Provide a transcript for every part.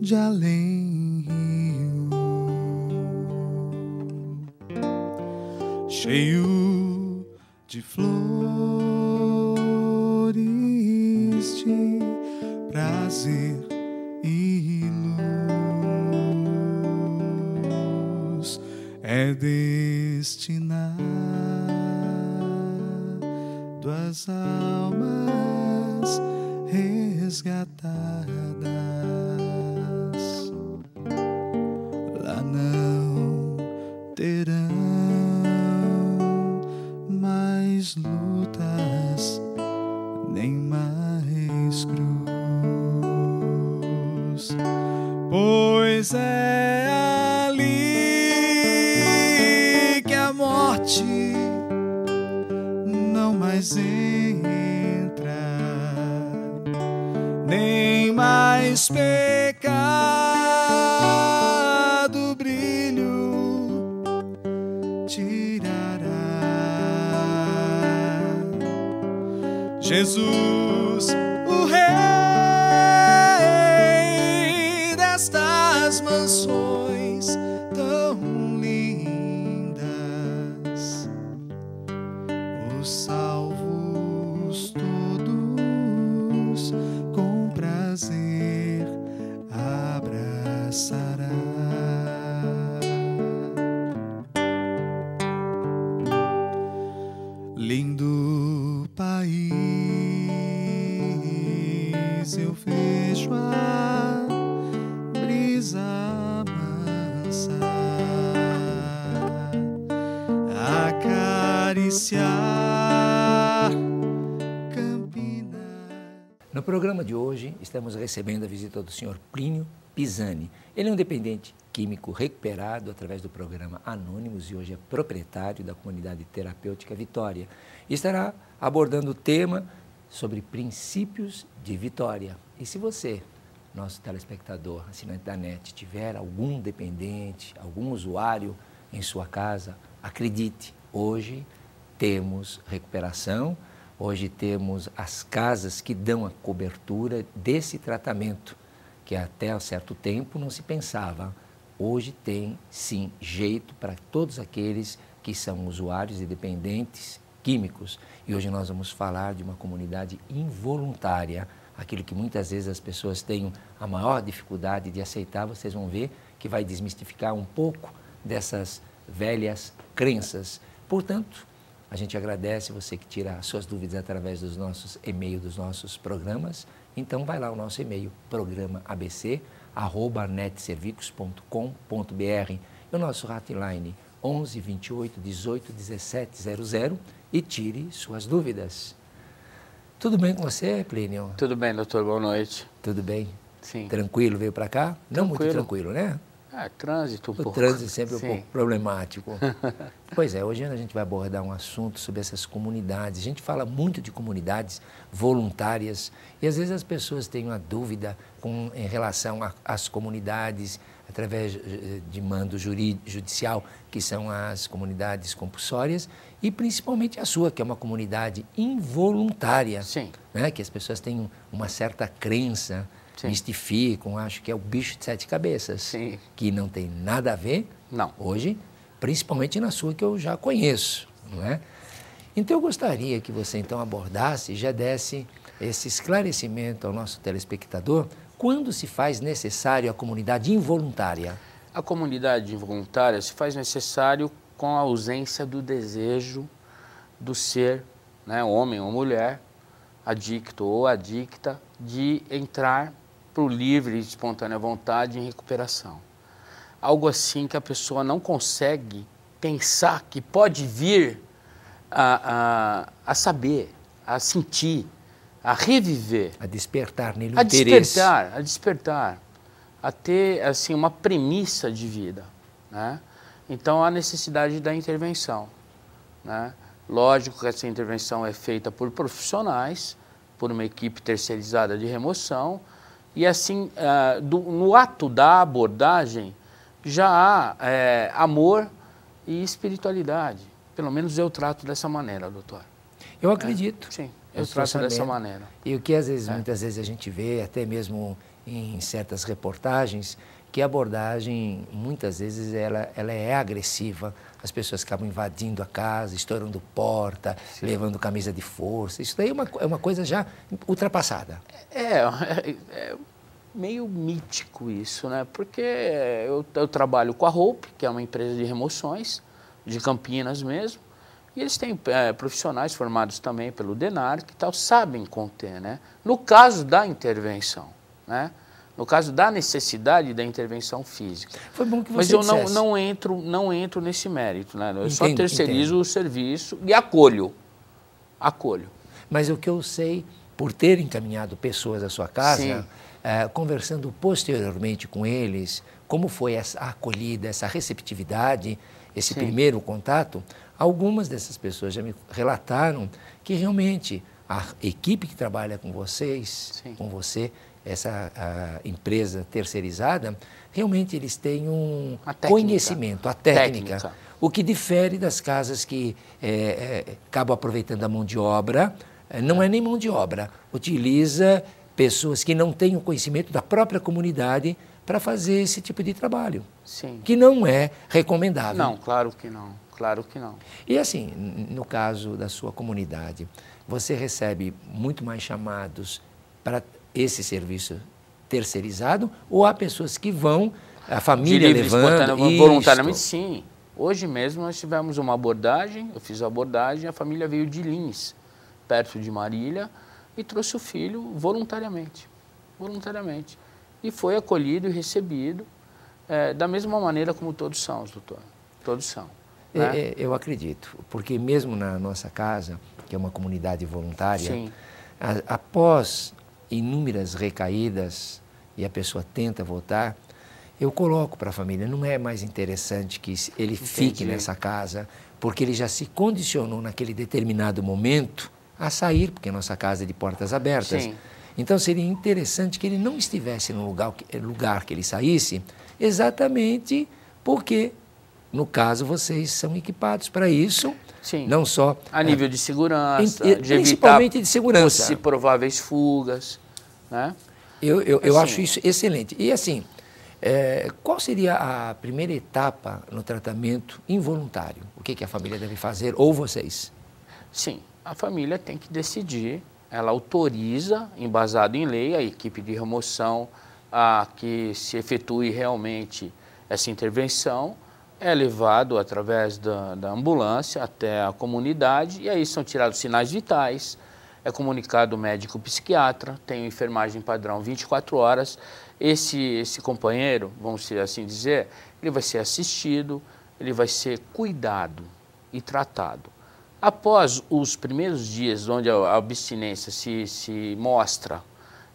de além rio, cheio de flores de prazer e luz, é destinado às almas resgatadas. Lá não terão mais lutas, nem mais cruz, pois é ali que a morte não mais entra, nem mais pecado brilho tirará. Jesus, o Rei destas mansões tão lindas, os salvos todos com prazer abraçará. Lindo país, eu vejo a brisa mansa acariciar Campinas. No programa de hoje, estamos recebendo a visita do Sr. Plínio Pisani. Ele é um dependente químico recuperado através do programa Anônimos e hoje é proprietário da comunidade terapêutica Vitória. E estará abordando o tema sobre princípios de vitória. E se você, nosso telespectador, assinante da NET, tiver algum dependente, algum usuário em sua casa, acredite, hoje temos recuperação, hoje temos as casas que dão a cobertura desse tratamento, que até há certo tempo não se pensava. Hoje tem, sim, jeito para todos aqueles que são usuários e dependentes químicos. E hoje nós vamos falar de uma comunidade involuntária, aquilo que muitas vezes as pessoas têm a maior dificuldade de aceitar. Vocês vão ver que vai desmistificar um pouco dessas velhas crenças. Portanto, a gente agradece você que tira as suas dúvidas através dos nossos e-mails, dos nossos programas. Então, vai lá o nosso e-mail, programaabc@netservicos.com.br e o nosso hotline 11 28 18 17 00 e tire suas dúvidas. Tudo bem com você, Plínio? Tudo bem, doutor. Boa noite. Tudo bem? Sim. Tranquilo, veio para cá? Não muito tranquilo, né? Trânsito um pouco. O trânsito sempre Sim. um pouco problemático. Pois é, hoje a gente vai abordar um assunto sobre essas comunidades. A gente fala muito de comunidades voluntárias e às vezes as pessoas têm uma dúvida em relação às comunidades através de mando judicial, que são as comunidades compulsórias, e principalmente a sua, que é uma comunidade involuntária. Sim. Né? Que as pessoas têm uma certa crença, sim, mistificam, acho que é o bicho de sete cabeças, sim, que não tem nada a ver, não, hoje, principalmente na sua, que eu já conheço, não é? Então eu gostaria que você então abordasse, já desse esse esclarecimento ao nosso telespectador, quando se faz necessário a comunidade involuntária? A comunidade involuntária se faz necessário com a ausência do desejo do ser, né, homem ou mulher, adicto ou adicta, de entrar por livre e espontânea vontade em recuperação. Algo assim que a pessoa não consegue pensar que pode vir a saber, a sentir, a reviver. A despertar nele o interesse. A despertar, a ter assim, uma premissa de vida, né? Então, há necessidade da intervenção, né? Lógico que essa intervenção é feita por profissionais, por uma equipe terceirizada de remoção, e assim, no ato da abordagem, já há amor e espiritualidade. Pelo menos eu trato dessa maneira, doutor. Eu acredito. Sim. Eu trato dessa maneira. E o que às vezes, muitas vezes a gente vê, até mesmo em certas reportagens, que a abordagem, muitas vezes, ela é agressiva. As pessoas acabam invadindo a casa, estourando porta, levando camisa de força. Isso daí é uma coisa já ultrapassada. É meio mítico isso, né? Porque eu trabalho com a Hope, que é uma empresa de remoções, de Campinas mesmo, e eles têm profissionais formados também pelo DENAR, que tal, sabem conter, né? No caso da intervenção, né? No caso da necessidade da intervenção física. Foi bom que você Mas eu dissesse. não entro nesse mérito, né? Eu só terceirizo o serviço e acolho. Mas o que eu sei, por ter encaminhado pessoas à sua casa, conversando posteriormente com eles, como foi essa acolhida, essa receptividade, esse primeiro contato, algumas dessas pessoas já me relataram que realmente a equipe que trabalha com vocês, com você, essa empresa terceirizada, realmente eles têm um conhecimento, a técnica, o que difere das casas que acabam aproveitando a mão de obra, não é nem mão de obra, utiliza pessoas que não têm o conhecimento da própria comunidade para fazer esse tipo de trabalho, que não é recomendável. Não, claro que não, claro que não. E assim, no caso da sua comunidade, você recebe muito mais chamados para esse serviço terceirizado ou há pessoas que vão, a família levando voluntariamente? Sim. Hoje mesmo nós tivemos uma abordagem, eu fiz a abordagem, a família veio de Lins, perto de Marília, e trouxe o filho voluntariamente. E foi acolhido e recebido da mesma maneira como todos são, doutor. Todos são. Né? Eu acredito, porque mesmo na nossa casa, que é uma comunidade voluntária, após inúmeras recaídas e a pessoa tenta voltar, eu coloco para a família, não é mais interessante que ele fique nessa casa, porque ele já se condicionou naquele determinado momento a sair, porque a nossa casa é de portas abertas. Então seria interessante que ele não estivesse no lugar que ele saísse, exatamente porque, no caso, vocês são equipados para isso. Não só a nível de segurança, de principalmente evitar de segurança, prováveis fugas, né? Eu acho isso excelente. E assim, qual seria a primeira etapa no tratamento involuntário? O que a família deve fazer ou vocês? Sim, a família tem que decidir. Ela autoriza, embasado em lei, a equipe de remoção a que se efetue realmente essa intervenção. É levado através da ambulância até a comunidade e aí são tirados sinais vitais, é comunicado o médico psiquiatra, tem enfermagem padrão 24 horas. Esse companheiro, vamos assim dizer, ele vai ser assistido, ele vai ser cuidado e tratado. Após os primeiros dias onde a abstinência se mostra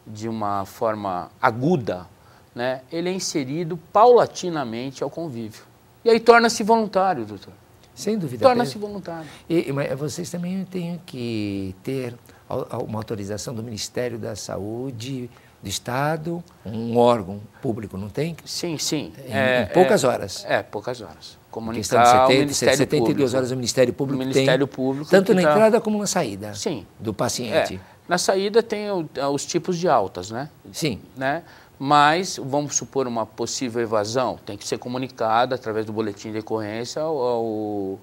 de uma forma aguda, né, ele é inserido paulatinamente ao convívio. E aí torna-se voluntário, doutor. Sem dúvida. Torna-se voluntário. Mas vocês também têm que ter uma autorização do Ministério da Saúde, do Estado, um órgão público, não tem? Sim. Em poucas horas. Poucas horas. Comunicar ao Ministério 72 horas o Ministério Público Público tanto na entrada como na saída do paciente. Na saída tem os tipos de altas, né? Sim. Né? Mas, vamos supor, uma possível evasão, tem que ser comunicada através do boletim de ocorrência ao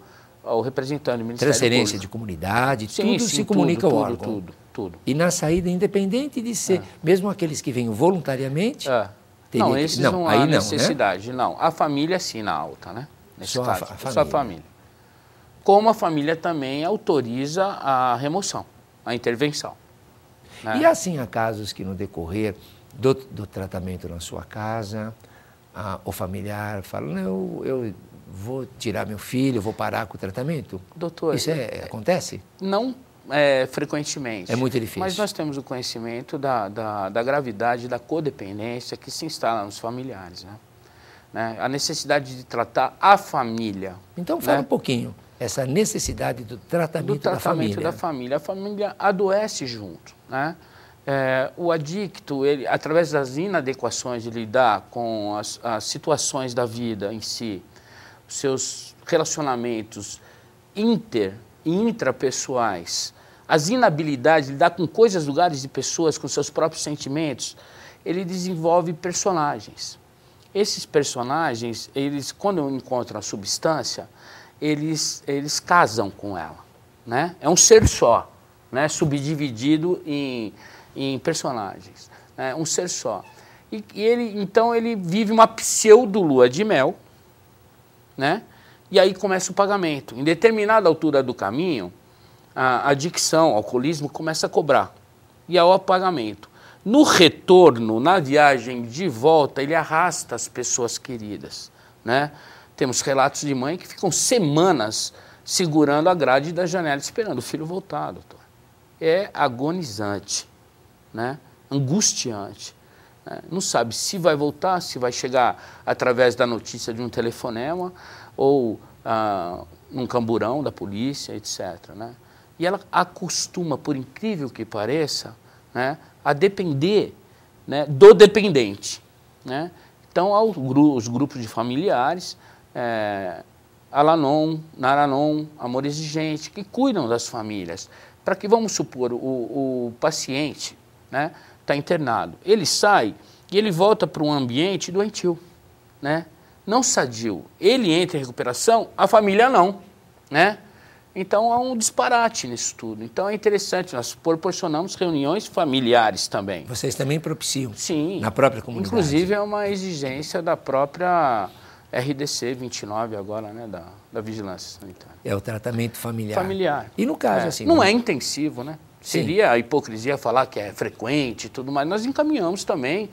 representante do Ministério Transferência Público. de comunidade, tudo se comunica ao órgão. Tudo. E na saída, independente de ser, mesmo aqueles que venham voluntariamente... Não, esses não há necessidade, né? Não. A família assina a alta, né? Nesse caso, só a família. Como a família também autoriza a remoção, a intervenção. Né? E assim há casos que no decorrer do tratamento na sua casa, o familiar fala, não, eu vou tirar meu filho, vou parar com o tratamento? Doutor... Isso acontece? Não frequentemente. É muito difícil. Mas nós temos o conhecimento da gravidade da codependência que se instala nos familiares, né? A necessidade de tratar a família. Então fala um pouquinho, essa necessidade do tratamento da família. A família adoece junto, né? O adicto, ele, através das inadequações de lidar com as situações da vida em si, os seus relacionamentos intrapessoais, as inabilidades de lidar com coisas, lugares e pessoas, com seus próprios sentimentos, ele desenvolve personagens. Esses personagens, eles, quando encontram a substância, eles casam com ela, né? É um ser só, né? Subdividido em personagens, né? Um ser só. Então ele vive uma pseudo-lua de mel, né? E aí começa o pagamento. Em determinada altura do caminho, a adicção, o alcoolismo começa a cobrar. E aí o pagamento. No retorno, na viagem de volta, ele arrasta as pessoas queridas, né? Temos relatos de mãe que ficam semanas segurando a grade da janela, esperando o filho voltar, doutor. É agonizante, né? Angustiante. Né? Não sabe se vai voltar, se vai chegar através da notícia de um telefonema ou num camburão da polícia, etc. Né? E ela acostuma, por incrível que pareça, né, a depender, né, do dependente. Né? Então, os grupos de familiares, Al-Anon, Nar-Anon, Amor Exigente, que cuidam das famílias. Para que, vamos supor, o paciente, né, está internado, ele sai e ele volta para um ambiente doentio, né? Não sadio. Ele entra em recuperação, a família não, né? Então há um disparate nisso tudo. Então é interessante, nós proporcionamos reuniões familiares também. Vocês também propiciam? Sim. Na própria comunidade? Inclusive é uma exigência da própria RDC 29 agora, né, da Vigilância Sanitária. É o tratamento familiar. Familiar. E no caso, assim... Não é intensivo, né? Sim. Seria a hipocrisia falar que é frequente e tudo mais. Nós encaminhamos também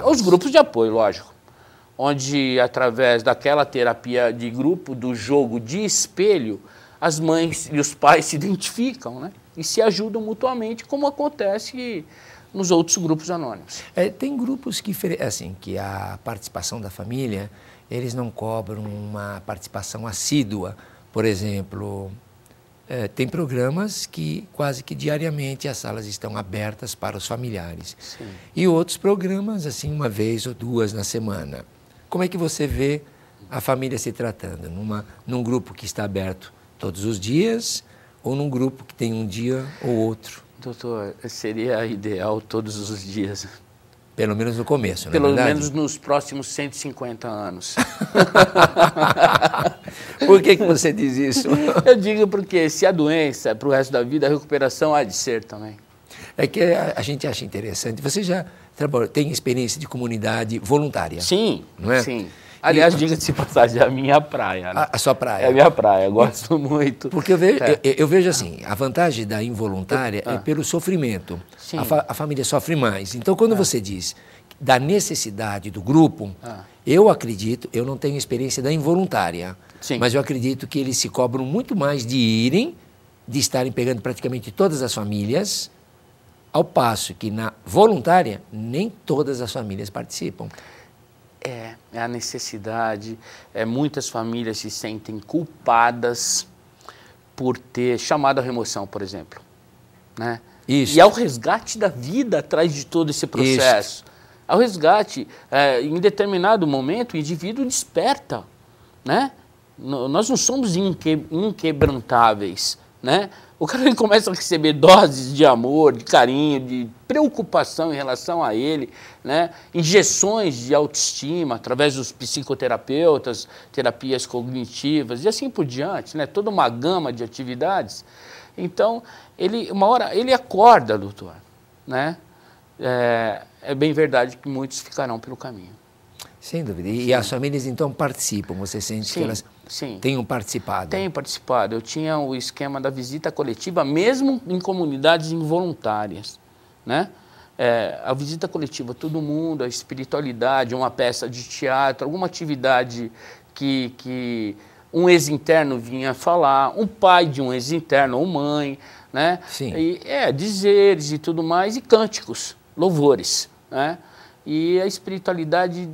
os grupos de apoio, lógico. Onde, através daquela terapia de grupo, do jogo de espelho, as mães e os pais se identificam, né? E se ajudam mutuamente, como acontece nos outros grupos anônimos. Tem grupos que a participação da família, eles não cobram uma participação assídua. Por exemplo, tem programas que quase que diariamente as salas estão abertas para os familiares. Sim. E outros programas, assim, uma vez ou duas na semana. Como é que você vê a família se tratando? Num grupo que está aberto todos os dias ou num grupo que tem um dia ou outro? Doutor, seria ideal todos os dias. Pelo menos no começo, não é Pelo verdade? menos nos próximos 150 anos. Por que você diz isso? Eu digo porque se a doença é para o resto da vida, a recuperação há de ser também. É que a gente acha interessante. Você já tem experiência de comunidade voluntária? Sim, não é? Sim. Aliás, diga-se de passagem, é a minha praia. Né? A sua praia? É a minha praia, eu gosto muito. Porque eu vejo assim, a vantagem da involuntária é pelo sofrimento. A família sofre mais. Então, quando você diz da necessidade do grupo, eu acredito, eu não tenho experiência da involuntária, mas eu acredito que eles se cobram muito mais de estarem pegando praticamente todas as famílias, ao passo que na voluntária nem todas as famílias participam. É a necessidade. Muitas famílias se sentem culpadas por ter chamado a remoção, por exemplo. Né? Isso. E ao resgate da vida atrás de todo esse processo. Isso. Ao resgate, em determinado momento, o indivíduo desperta. Né? Nós não somos inquebrantáveis. Né? O cara ele começa a receber doses de amor, de carinho, de preocupação em relação a ele, né? Injeções de autoestima através dos psicoterapeutas, terapias cognitivas e assim por diante, né? Toda uma gama de atividades. Então, uma hora ele acorda, doutor. Né? É bem verdade que muitos ficarão pelo caminho. Sem dúvida. E as famílias, então, participam? Você sente que elas tenham participado? Tenho participado. Eu tinha o esquema da visita coletiva, mesmo em comunidades involuntárias. Né? A visita coletiva, todo mundo, a espiritualidade, uma peça de teatro, alguma atividade que um ex-interno vinha falar, um pai de um ex-interno ou mãe, né? Sim. E, dizeres e tudo mais, e cânticos, louvores, né? E a espiritualidade,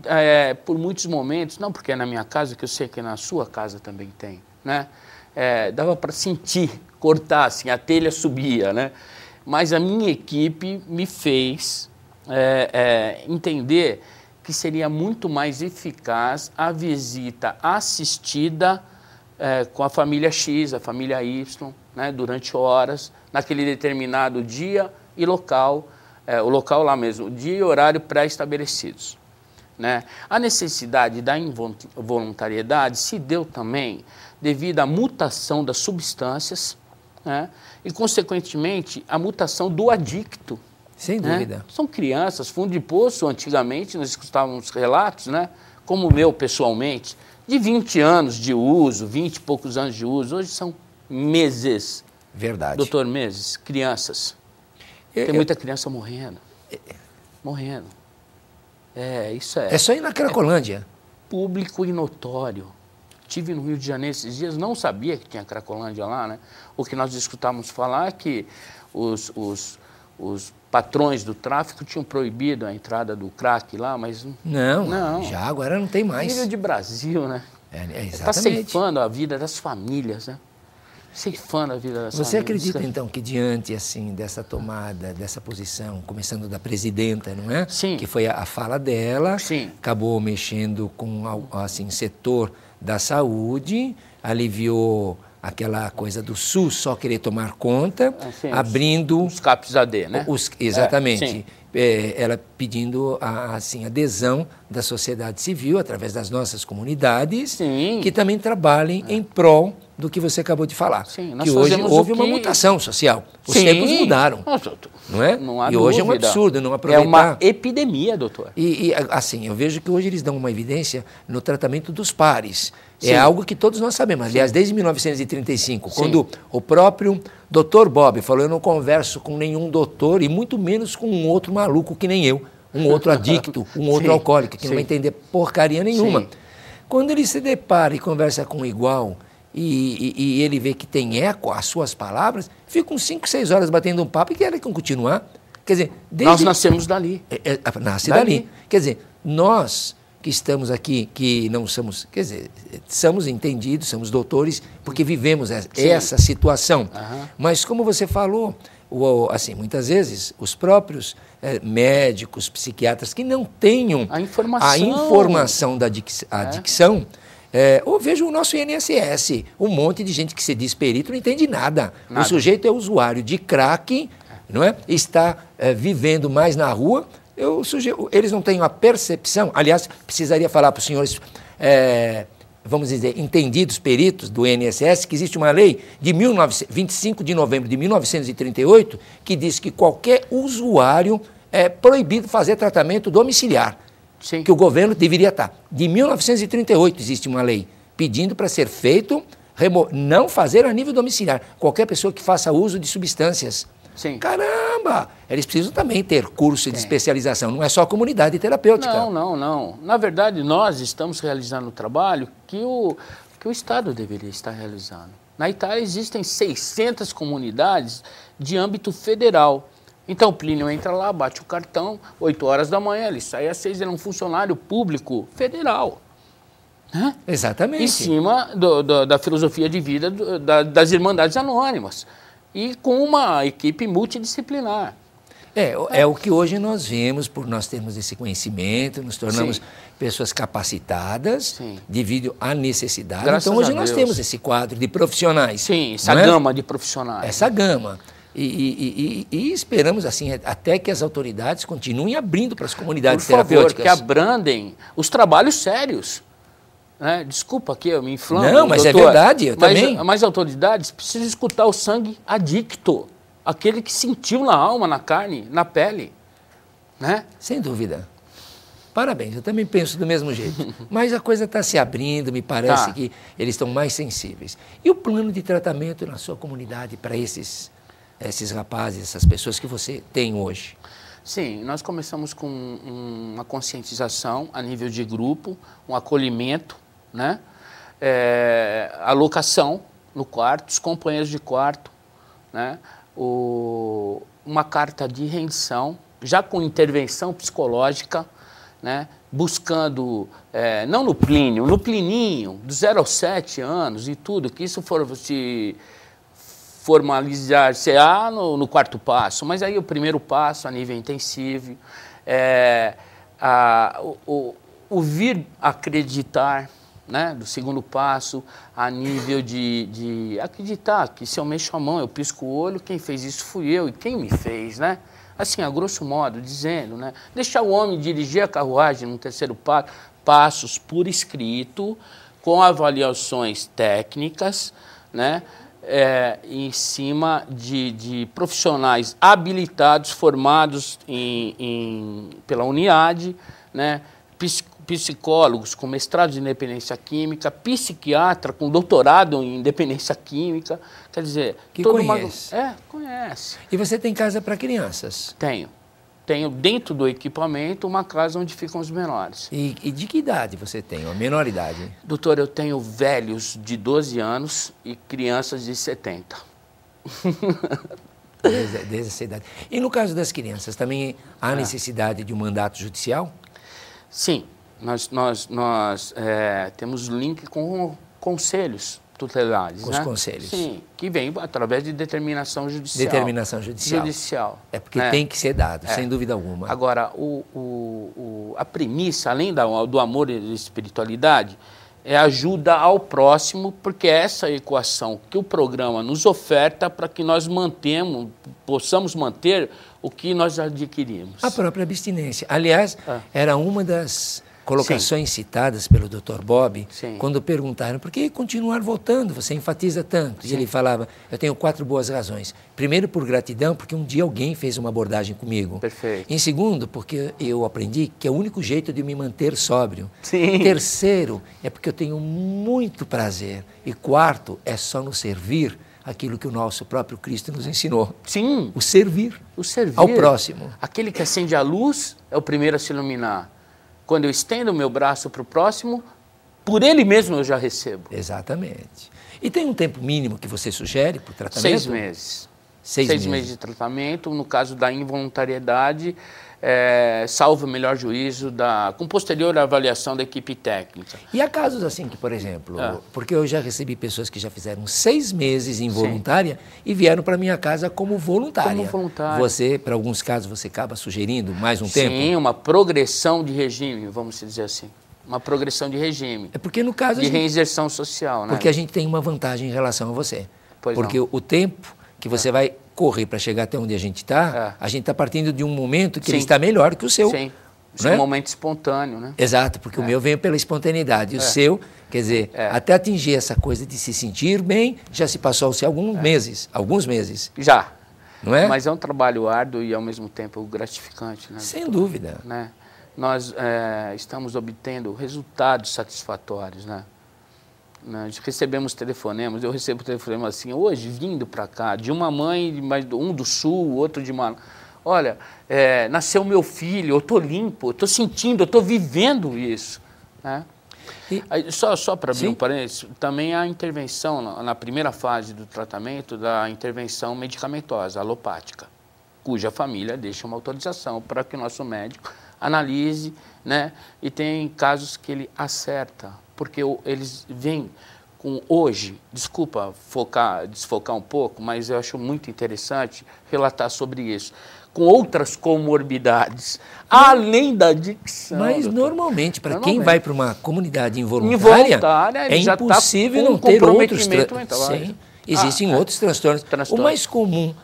por muitos momentos, não porque é na minha casa, que eu sei que na sua casa também tem, né? Dava para sentir, cortar, assim, a telha subia, né? Mas a minha equipe me fez entender que seria muito mais eficaz a visita assistida com a família X, a família Y, né, durante horas, naquele determinado dia e local, o local lá mesmo, dia e horário pré-estabelecidos. Né? A necessidade da involuntariedade se deu também devido à mutação das substâncias, né? E, consequentemente, a mutação do adicto. Sem dúvida. Né? São crianças, fundo de poço, antigamente, nós escutávamos relatos, né? Como o meu pessoalmente, de 20 anos de uso, 20 e poucos anos de uso, hoje são meses. Verdade. Doutor, meses, crianças. Tem muita criança morrendo. Morrendo. Isso é. É só ir na Cracolândia. Público e notório. Estive no Rio de Janeiro esses dias, não sabia que tinha Cracolândia lá, né? O que nós escutávamos falar é que os patrões do tráfico tinham proibido a entrada do crack lá, mas... Não, já agora não tem mais. Nível de Brasil, né? Exatamente. Está ceifando a vida das famílias, né? Ceifando a vida das famílias. Você acredita, então, que diante, assim, dessa tomada, dessa posição, começando da presidenta, não é? Sim. Que foi a fala dela, sim, acabou mexendo com, assim, setor da saúde, aliviou aquela coisa do SUS só querer tomar conta, assim, abrindo... Os CAPs AD, né? Exatamente. Ela pedindo a adesão da sociedade civil, através das nossas comunidades, sim, que também trabalhem em prol do que você acabou de falar. Sim, nós que hoje houve uma que... mutação social. Os sim, tempos mudaram. Não é? Não há e hoje dúvida. É um absurdo não aproveitar. É uma epidemia, doutor. E assim, eu vejo que hoje eles dão uma evidência no tratamento dos pares. Sim. É algo que todos nós sabemos. Aliás, desde 1935, sim, quando o próprio Dr. Bob falou, eu não converso com nenhum doutor e muito menos com um outro maluco que nem eu, um outro adicto, um outro sim, alcoólico, que sim, não vai entender porcaria nenhuma. Sim. Quando ele se depara e conversa com um igual e ele vê que tem eco às suas palavras, fica uns 5, 6 horas batendo um papo e querem continuar. Quer dizer, nós nascemos dali. Nasce dali. Quer dizer, nós que estamos aqui, que não somos, quer dizer, somos entendidos, somos doutores, porque vivemos essa situação. Mas como você falou, assim, muitas vezes os próprios médicos, psiquiatras que não tenham a informação da adicção, ou veja o nosso INSS, um monte de gente que se diz perito não entende nada. O sujeito é usuário de crack, não é? Está vivendo mais na rua. Eles não têm a percepção, aliás, precisaria falar para os senhores, vamos dizer, entendidos, peritos do INSS, que existe uma lei de 25 de novembro de 1938 que diz que qualquer usuário é proibido fazer tratamento domiciliar, sim, que o governo deveria estar. De 1938 existe uma lei pedindo para ser feito, não fazer a nível domiciliar, qualquer pessoa que faça uso de substâncias. Sim. Caramba! Eles precisam também ter curso de especialização, não é só comunidade terapêutica. Não. Na verdade, nós estamos realizando o trabalho que o Estado deveria estar realizando. Na Itália existem 600 comunidades de âmbito federal. Então o Plínio entra lá, bate o cartão, 8 horas da manhã, ele sai às 6, ele é um funcionário público federal. Né? Exatamente. Em cima da filosofia de vida das Irmandades Anônimas. E com uma equipe multidisciplinar. É o que hoje nós vemos, por nós termos esse conhecimento, nos tornamos pessoas capacitadas devido à necessidade. Graças então hoje a nós Deus. temos esse quadro de profissionais. Sim, essa gama de profissionais. Essa gama. E esperamos assim até que as autoridades continuem abrindo para as comunidades terapêuticas. Que abrandem os trabalhos sérios. Desculpa aqui, eu me inflamo. Não, mas doutor, é verdade, eu também. Mas autoridades precisam escutar o sangue adicto, aquele que sentiu na alma, na carne, na pele. Né? Sem dúvida. Parabéns, eu também penso do mesmo jeito. Mas a coisa está se abrindo, me parece que eles estão mais sensíveis. E o plano de tratamento na sua comunidade para esses rapazes, essas pessoas que você tem hoje? Sim, nós começamos com uma conscientização a nível de grupo, um acolhimento, né? Alocação no quarto, os companheiros de quarto, né? Uma carta de rendição, já com intervenção psicológica, né? Buscando, não no Plínio, no Plininho, do 0 aos 7 anos e tudo, que isso for se formalizar-se-á no quarto passo, mas aí o primeiro passo a nível intensivo, o vir acreditar, né, do segundo passo, a nível de acreditar que se eu mexo a mão, eu pisco o olho, quem fez isso fui eu e quem me fez, né? Assim, a grosso modo, dizendo, né? Deixar o homem dirigir a carruagem no terceiro passo, passos por escrito, com avaliações técnicas, né? Em cima de profissionais habilitados, formados pela Uniad, né? Psicólogos com mestrado de independência química, psiquiatra com doutorado em independência química, quer dizer... Que conhece. Conhece. E você tem casa para crianças? Tenho. Tenho dentro do equipamento uma casa onde ficam os menores. E de que idade você tem, a menor idade? Doutor, eu tenho velhos de 12 anos e crianças de 70. Desde essa idade. E no caso das crianças, também há necessidade de um mandato judicial? Sim, nós temos link com conselhos tutelares. Com os conselhos. Sim, que vem através de determinação judicial. Determinação judicial. É porque tem que ser dado, sem dúvida alguma. Agora, a premissa, além do amor e da espiritualidade, é ajuda ao próximo, porque é essa equação que o programa nos oferta para que nós possamos manter o que nós adquirimos. A própria abstinência. Aliás, era uma das colocações citadas pelo Dr. Bob, quando perguntaram por que continuar votando, você enfatiza tanto. E ele falava, eu tenho 4 boas razões. Primeiro, por gratidão, porque um dia alguém fez uma abordagem comigo. Perfeito. Em segundo, porque eu aprendi que é o único jeito de me manter sóbrio. Sim. Terceiro, é porque eu tenho muito prazer. E quarto, é só nos servir aquilo que o nosso próprio Cristo nos ensinou. Sim. O servir. O servir. Ao próximo. Aquele que acende a luz é o primeiro a se iluminar. Quando eu estendo o meu braço para o próximo, por ele mesmo eu já recebo. Exatamente. E tem um tempo mínimo que você sugere para o tratamento? 6 meses. 6 meses de tratamento. No caso da involuntariedade, salvo o melhor juízo, com posterior avaliação da equipe técnica. E há casos assim que, por exemplo, porque eu já recebi pessoas que já fizeram 6 meses involuntária e vieram para minha casa como voluntária. Como voluntária. Você, para alguns casos, você acaba sugerindo mais um tempo? Sim, uma progressão de regime, vamos dizer assim. Uma progressão de regime. É porque no caso... De reinserção social, né? Porque a gente tem uma vantagem em relação a você. Porque o tempo que você vai correr para chegar até onde a gente está partindo de um momento que ele está melhor que o seu. Sim, é um momento espontâneo, né? Exato, porque o meu veio pela espontaneidade. E o seu, quer dizer, até atingir essa coisa de se sentir bem, já se passou-se alguns meses. Já. Não é? Mas é um trabalho árduo e, ao mesmo tempo, gratificante. Né? Sem dúvida. Né? Nós estamos obtendo resultados satisfatórios, né? Nós recebemos telefonemas, eu recebo telefonema assim, hoje, vindo para cá, de uma mãe, um do sul, outro de Manaus. Olha, nasceu meu filho, eu estou limpo, eu estou sentindo, eu estou vivendo isso. Né? Só para abrir um parênteses, também há intervenção, na primeira fase do tratamento, da intervenção medicamentosa, alopática, cuja família deixa uma autorização para que o nosso médico analise, né? E tem casos que ele acerta, porque eles vêm com hoje, desculpa desfocar um pouco, mas eu acho muito interessante relatar sobre isso, com outras comorbidades, além da adicção. Mas normalmente, para quem vai para uma comunidade involuntária é impossível não ter outros transtornos. Existem outros transtornos. O mais comum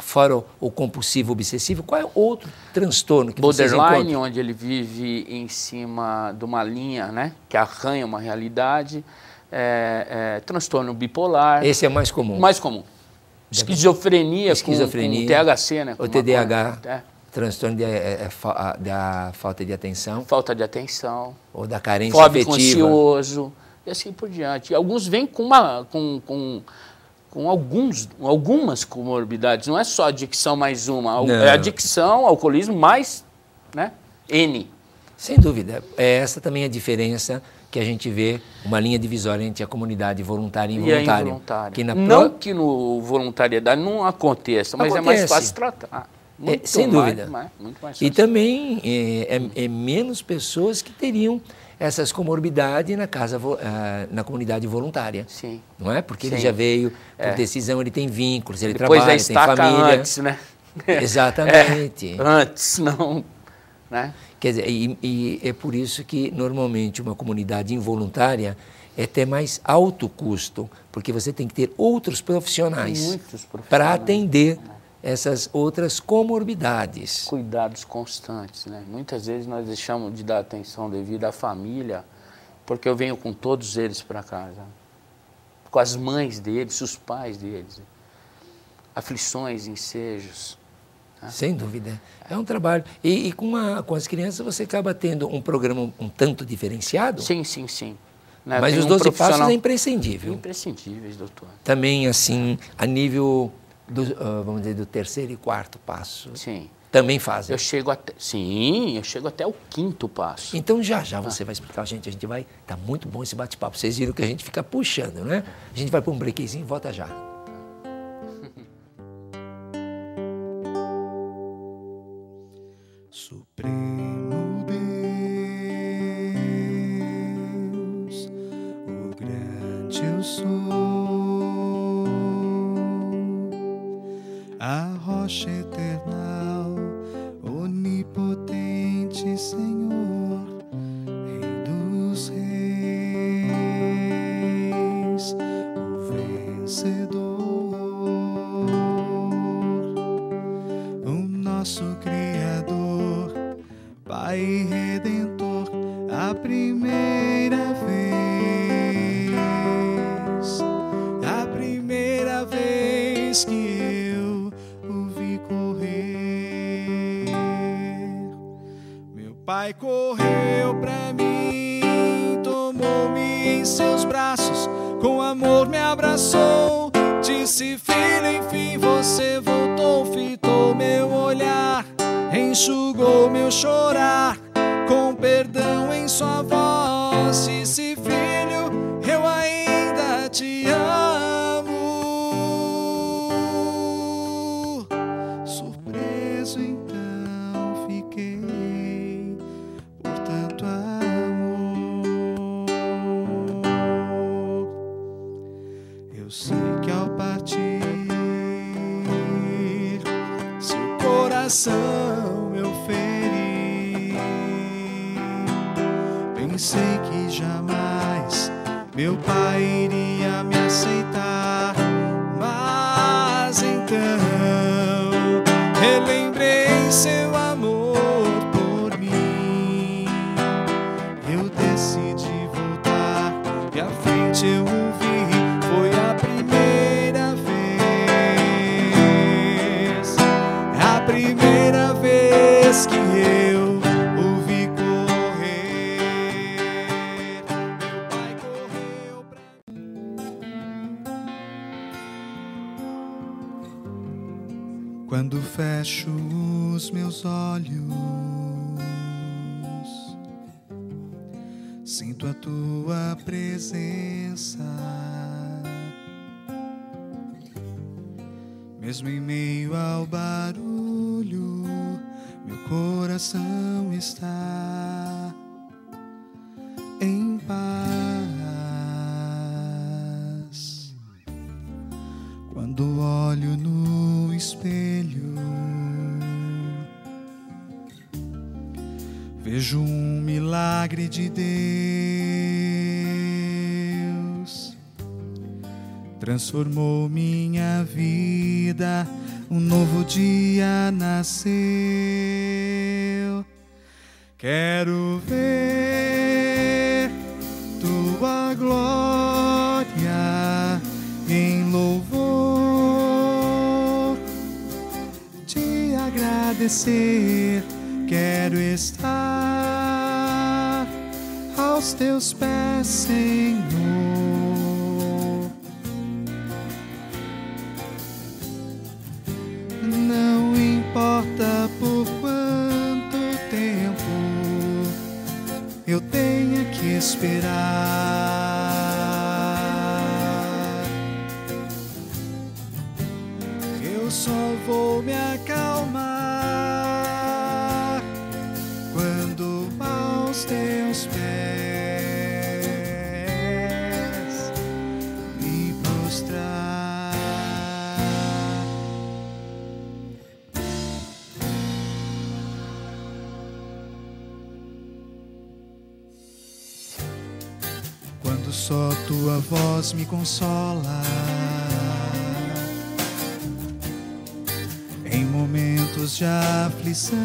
fora o compulsivo obsessivo, qual é outro transtorno que vocês encontram? Borderline, onde ele vive em cima de uma linha, né, que arranha uma realidade. Transtorno bipolar. Esse é o mais comum. Mais comum. Esquizofrenia com THC, né? O TDAH, transtorno da falta de atenção. Falta de atenção. Ou da carência afetiva. Fóbico ansioso, e assim por diante. E alguns vêm com algumas comorbidades, não é só adicção mais uma, é adicção, alcoolismo, mais, né, N. Sem dúvida. Essa também é a diferença que a gente vê, uma linha divisória entre a comunidade voluntária e involuntária. Não que no voluntariedade não aconteça, mas é mais fácil tratar. Sem dúvida. Muito mais fácil. E também é menos pessoas que teriam essas comorbidades na comunidade voluntária. Sim. Não é? Porque ele já veio por decisão, ele tem vínculos, ele depois trabalha, tem família. Antes, né? Exatamente. Antes, não. né? Quer dizer, e é por isso que normalmente uma comunidade involuntária é até mais alto custo, porque você tem que ter outros profissionais Muitos profissionais para atender essas outras comorbidades. Cuidados constantes, né? Muitas vezes nós deixamos de dar atenção devida à família, porque eu venho com todos eles para casa, com as mães deles, os pais deles, aflições, ensejos. Né? Sem dúvida. É um trabalho. E com as crianças você acaba tendo um programa um tanto diferenciado? Sim, sim, sim. Né? Mas Tem os um 12 passos profissional é imprescindível. Imprescindíveis, doutor. Também, assim, a nível, vamos dizer, do terceiro e quarto passo. Sim. Também fazem. Eu chego até o 5º passo. Então, já você vai explicar, gente. A gente vai... Tá muito bom esse bate-papo. Vocês viram que a gente fica puxando, né? A gente vai para um breakzinho e volta já. Supremo Deus, o grande eu sou, a rocha eternal, onipotente Senhor, Rei dos reis, o vencedor, o nosso Criador, Pai Redentor, a primeira vez que eu o vi correr, meu Pai correu pra mim, tomou-me em seus braços, com amor me abraçou, disse: filho, enfim você voltou, fitou meu olhar, enxugou meu chorar, com perdão em sua voz, disse: filho, eu ainda te amo. Surpreso então fiquei por tanto amor. Eu sei que ao partir seu coração eu feri, pensei que jamais meu pai iria me aceitar, mas então relembrei seu amor por mim, eu decidi voltar e à frente eu o vi, foi a primeira vez que eu o vi correr, meu pai correu pra mim. Quando fecho os meus olhos, sinto a tua presença, mesmo em meio ao barulho, meu coração está em paz. Quando olho no espelho, vejo um milagre de Deus. Transformou minha vida, um novo dia nasceu. Quero ver tua glória em louvor, te agradecer. Quero estar aos teus pés, Senhor. Não importa por quanto tempo eu tenha que esperar, eu só vou me acalmar quando aos teus pés me prostrar. quando só tua voz me consola. Em momentos de aflição,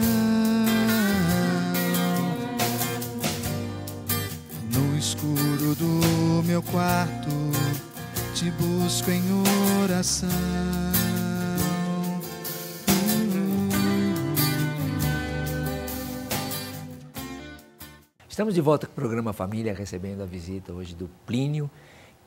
no escuro do meu quarto, te busco em oração. Estamos de volta com o programa Família, recebendo a visita hoje do Plínio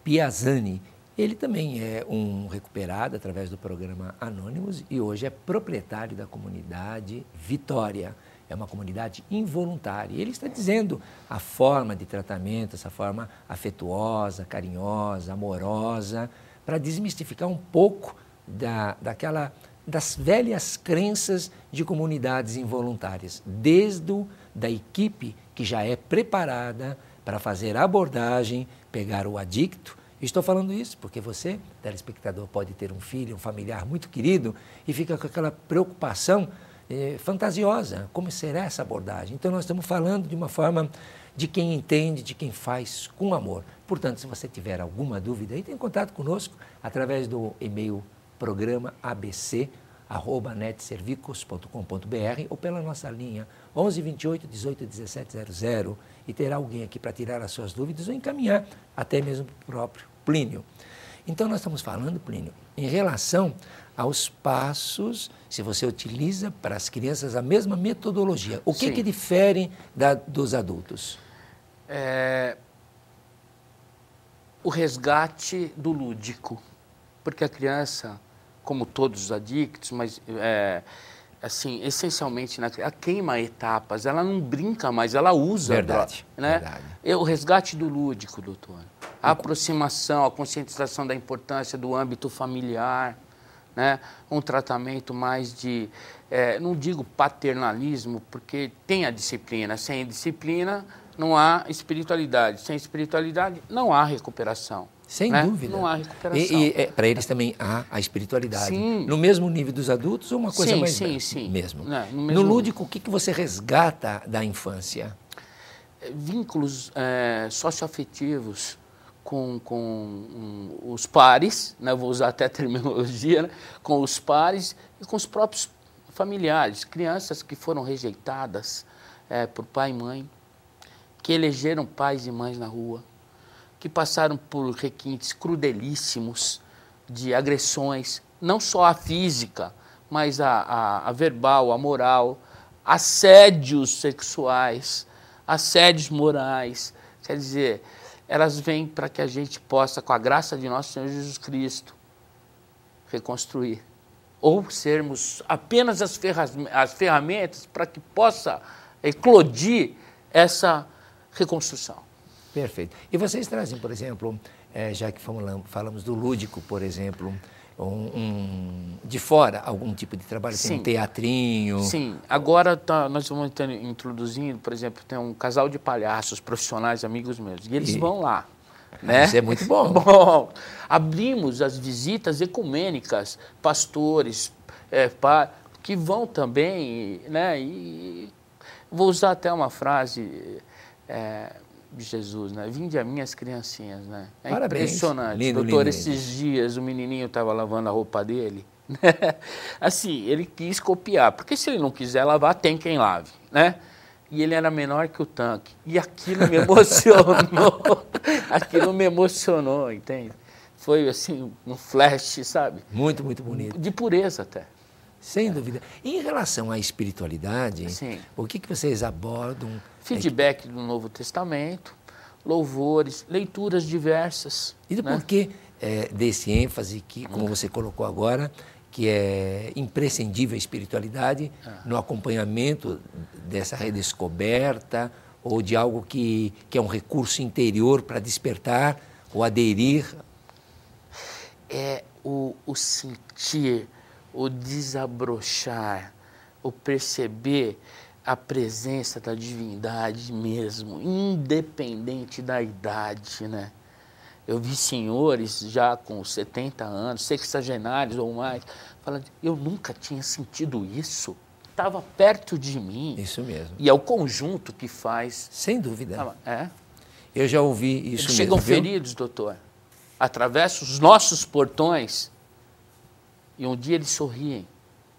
Pizzani. Ele também é um recuperado através do programa Anônimos e hoje é proprietário da comunidade Vitória. É uma comunidade involuntária. E ele está dizendo a forma de tratamento, essa forma afetuosa, carinhosa, amorosa, para desmistificar um pouco das velhas crenças de comunidades involuntárias, desde da equipe que já é preparada para fazer a abordagem, pegar o adicto. Estou falando isso porque você, telespectador, pode ter um filho, um familiar muito querido e fica com aquela preocupação fantasiosa, como será essa abordagem? Então nós estamos falando de uma forma de quem entende, de quem faz com amor. Portanto, se você tiver alguma dúvida, entre em contato conosco através do e-mail programaabc@netservicos.com.br ou pela nossa linha 11 28 18 17 00 e terá alguém aqui para tirar as suas dúvidas ou encaminhar até mesmo para o próprio Plínio. Então nós estamos falando, Plínio, em relação aos passos, se você utiliza para as crianças a mesma metodologia. O que difere dos adultos? O resgate do lúdico, porque a criança, como todos os adictos, mas assim, essencialmente ela queima etapas, ela não brinca mais, ela usa. Verdade, a droga, né? Verdade. O resgate do lúdico, doutor. A aproximação, a conscientização da importância do âmbito familiar, né? Um tratamento mais de, não digo paternalismo, porque tem a disciplina. Sem disciplina não há espiritualidade. Sem espiritualidade não há recuperação. Sem né? dúvida. Não há recuperação. E para eles também há a espiritualidade. Sim. No mesmo nível dos adultos ou uma coisa mais sim. mesmo? Não, no lúdico, o que você resgata da infância? Vínculos socioafetivos com os pares, né? Vou usar até a terminologia, né? Com os pares e com os próprios familiares. Crianças que foram rejeitadas por pai e mãe, que elegeram pais e mães na rua, que passaram por requintes crudelíssimos de agressões, não só a física, mas a verbal, a moral, assédios sexuais, assédios morais. Quer dizer, elas vêm para que a gente possa, com a graça de nosso Senhor Jesus Cristo, reconstruir. Ou sermos apenas as ferramentas para que possa eclodir essa reconstrução. Perfeito. E vocês trazem, por exemplo, já que falamos do lúdico, por exemplo, de fora, algum tipo de trabalho? Tem um teatrinho? Sim. Agora nós vamos introduzindo, por exemplo, tem um casal de palhaços profissionais, amigos meus, e eles vão lá. Né? Isso é muito bom. Bom, abrimos as visitas ecumênicas, pastores, que vão também, né? E vou usar até uma frase de Jesus, né? Vinde a minhas criancinhas, né? É Parabéns. Impressionante. Lindo, doutor, lindo, esses dias o menininho estava lavando a roupa dele, né? Assim, ele quis copiar, porque se ele não quiser lavar, tem quem lave, né? E ele era menor que o tanque. E aquilo me emocionou. Aquilo me emocionou, entende? Foi assim, um flash, sabe? Muito, muito bonito. De pureza até. Sem dúvida. E em relação à espiritualidade, o que vocês abordam? Feedback do Novo Testamento, louvores, leituras diversas. E por que desse ênfase que, como você colocou agora, que é imprescindível a espiritualidade no acompanhamento dessa redescoberta ou de algo que é um recurso interior para despertar ou aderir? É o sentir, o desabrochar, o perceber a presença da divindade mesmo, independente da idade, né? Eu vi senhores já com 70 anos, sexagenários ou mais, falando, eu nunca tinha sentido isso, estava perto de mim. Isso mesmo. E é o conjunto que faz. Sem dúvida. Eu já ouvi isso Eles mesmo. chegam viu? feridos, doutor. Atravessam os nossos portões e um dia eles sorriem.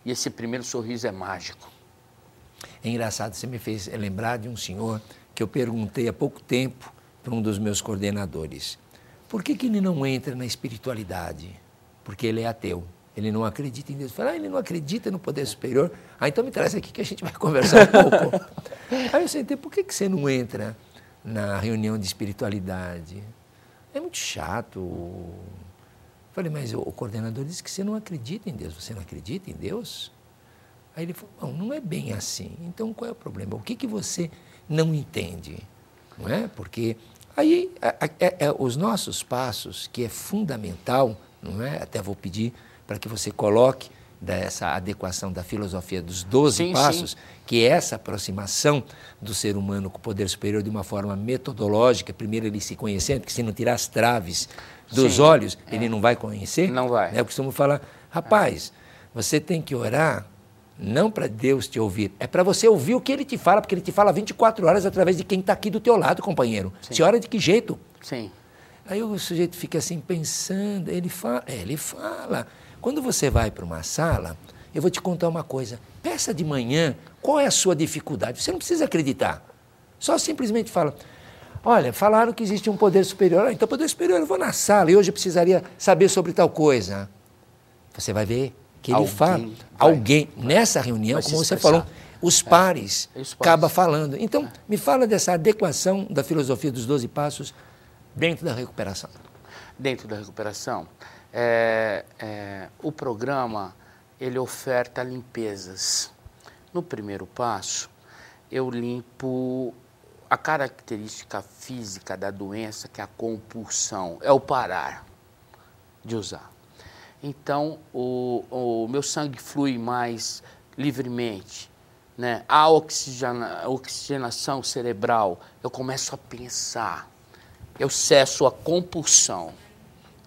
E esse primeiro sorriso é mágico. É engraçado, você me fez lembrar de um senhor que eu perguntei há pouco tempo para um dos meus coordenadores. Por que ele não entra na espiritualidade? Porque ele é ateu. Ele não acredita em Deus. Eu falei, ele não acredita no poder superior? Então me traz aqui que a gente vai conversar um pouco. Aí eu sentei, por que você não entra na reunião de espiritualidade? É muito chato. Falei, mas o coordenador disse que você não acredita em Deus. Você não acredita em Deus? Aí ele falou, não é bem assim. Então qual é o problema? O que você não entende? Não é? Porque aí os nossos passos, que é fundamental, não é? Até vou pedir para que você coloque dessa adequação da filosofia dos 12 passos, sim. Que é essa aproximação do ser humano com o poder superior de uma forma metodológica, primeiro ele se conhecendo, porque se não tirar as traves dos olhos, ele não vai conhecer. Não vai. Eu costumo falar, rapaz, você tem que orar não para Deus te ouvir, é para você ouvir o que Ele te fala, porque Ele te fala 24 horas através de quem está aqui do teu lado, companheiro. Sim. Você ora de que jeito? Sim. Aí o sujeito fica assim pensando, ele fala. Quando você vai para uma sala, eu vou te contar uma coisa, peça de manhã qual é a sua dificuldade, você não precisa acreditar, só simplesmente fala, olha, falaram que existe um poder superior, então poder superior, eu vou na sala e hoje eu precisaria saber sobre tal coisa. Você vai ver que ele fala, alguém nessa reunião, como você falou, os pares acaba falando. Então, me fala dessa adequação da filosofia dos 12 passos dentro da recuperação. Dentro da recuperação, o programa, ele oferta limpezas. No primeiro passo, eu limpo a característica física da doença, que é a compulsão, é o parar de usar. Então, o meu sangue flui mais livremente, né? A oxigenação cerebral, eu começo a pensar, eu cesso a compulsão,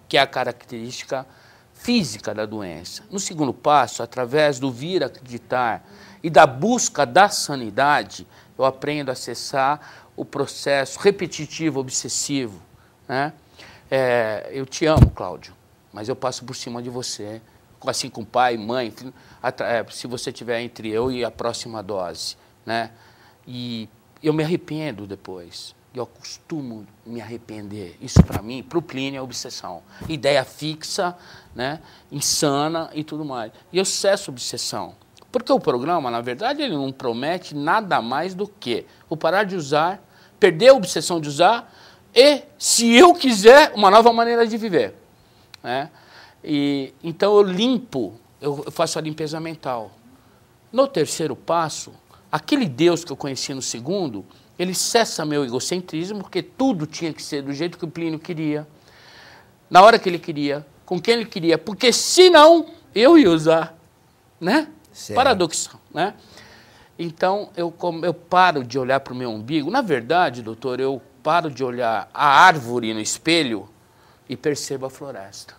que é a característica física da doença. No segundo passo, através do vir acreditar e da busca da sanidade, eu aprendo a cessar o processo repetitivo, obsessivo, né? Eu te amo, Cláudio, mas eu passo por cima de você, assim com pai, mãe, filho, se você estiver entre eu e a próxima dose, né? E eu me arrependo depois, eu costumo me arrepender. Isso para mim, para o Plínio, é obsessão. Ideia fixa, né? Insana e tudo mais. E eu cesso a obsessão. Porque o programa, na verdade, ele não promete nada mais do que o parar de usar, perder a obsessão de usar e, se eu quiser, uma nova maneira de viver. Né? Então eu limpo, eu faço a limpeza mental. No terceiro passo, aquele Deus que eu conheci no segundo, ele cessa meu egocentrismo, porque tudo tinha que ser do jeito que o Plínio queria, na hora que ele queria, com quem ele queria, porque senão eu ia usar, né? Certo. Paradoxal, né? Então eu paro de olhar para o meu umbigo. Na verdade, doutor, eu paro de olhar a árvore no espelho e percebo a floresta.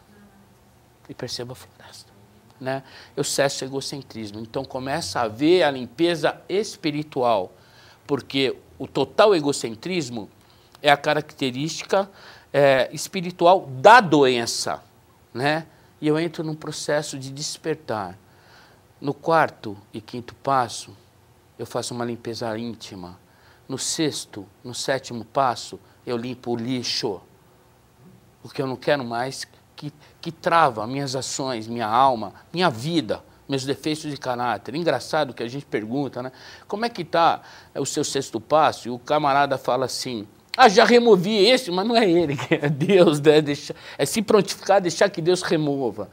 Né? Eu cesso o egocentrismo. Então começa a haver a limpeza espiritual, porque o total egocentrismo é a característica espiritual da doença, né? E eu entro num processo de despertar. No quarto e quinto passo, eu faço uma limpeza íntima. No sexto, no sétimo passo, eu limpo o lixo, porque eu não quero mais que trava minhas ações, minha alma, minha vida, meus defeitos de caráter. Engraçado que a gente pergunta, né? Como é que está o seu sexto passo? E o camarada fala assim, já removi esse, mas não é ele, é Deus, né? É se prontificar, deixar que Deus remova.